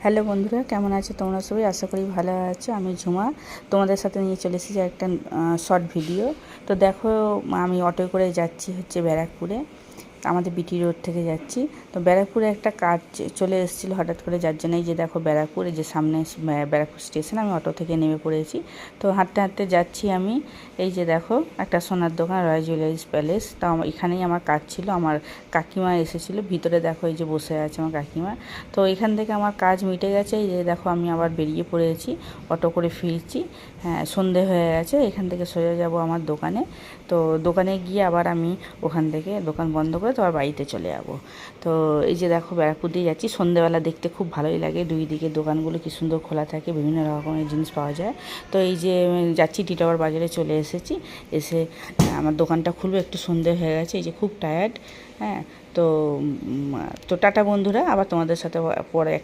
Hello বন্ধুরা, কেমন আছো তোমরা সবাই? আশা করি ভালো আছো। আমি ঝুমা তোমাদের সাথে নিয়ে চলে এসেছি একটা শর্ট ভিডিও। তো দেখো, আমি অটো করে যাচ্ছি হচ্ছে ব্যারাকপুরে, আমাদের বিটি রোড থেকে যাচ্ছি। তো ব্যারাকপুরে একটা কাজ চলে এসেছিলো হঠাৎ করে, যার জন্য এই যে দেখো ব্যারাকপুর, এই যে সামনে ব্যারাকপুর স্টেশন, আমি অটো থেকে নেমে পড়েছি। তো হাঁটতে হাঁটতে যাচ্ছি আমি। এই যে দেখো একটা সোনার দোকান, রয় জুয়েলারিস প্যালেস। তো এখানেই আমার কাজ ছিল। আমার কাকিমা এসেছিলো, ভিতরে দেখো এই যে বসে আছে আমার কাকিমা। তো এখান থেকে আমার কাজ মিটে গেছে। এই যে দেখো আমি আবার বেরিয়ে পড়েছি, অটো করে ফিরছি। হ্যাঁ, সন্ধে হয়ে গেছে। এখান থেকে সোজা যাব আমার দোকানে। তো দোকানে গিয়ে আবার আমি ওখান থেকে দোকান বন্ধ করে তো আবার বাড়িতে চলে যাব। তো এই যে দেখো ব্যারাকপুর দিয়ে যাচ্ছি। সন্ধেবেলা দেখতে খুব ভালোই লাগে, দুই দিকে দোকানগুলো কি সুন্দর খোলা থাকে, বিভিন্ন রকমের জিনিস পাওয়া যায়। তো এই যে যাচ্ছি, টিটাগড় বাজারে চলে এসেছি। এসে আমার দোকানটা খুলবে, একটু সন্ধে হয়ে গেছে। এই যে খুব টায়ার্ড। হ্যাঁ, তো টাটা বন্ধুরা, আবার তোমাদের সাথে পরে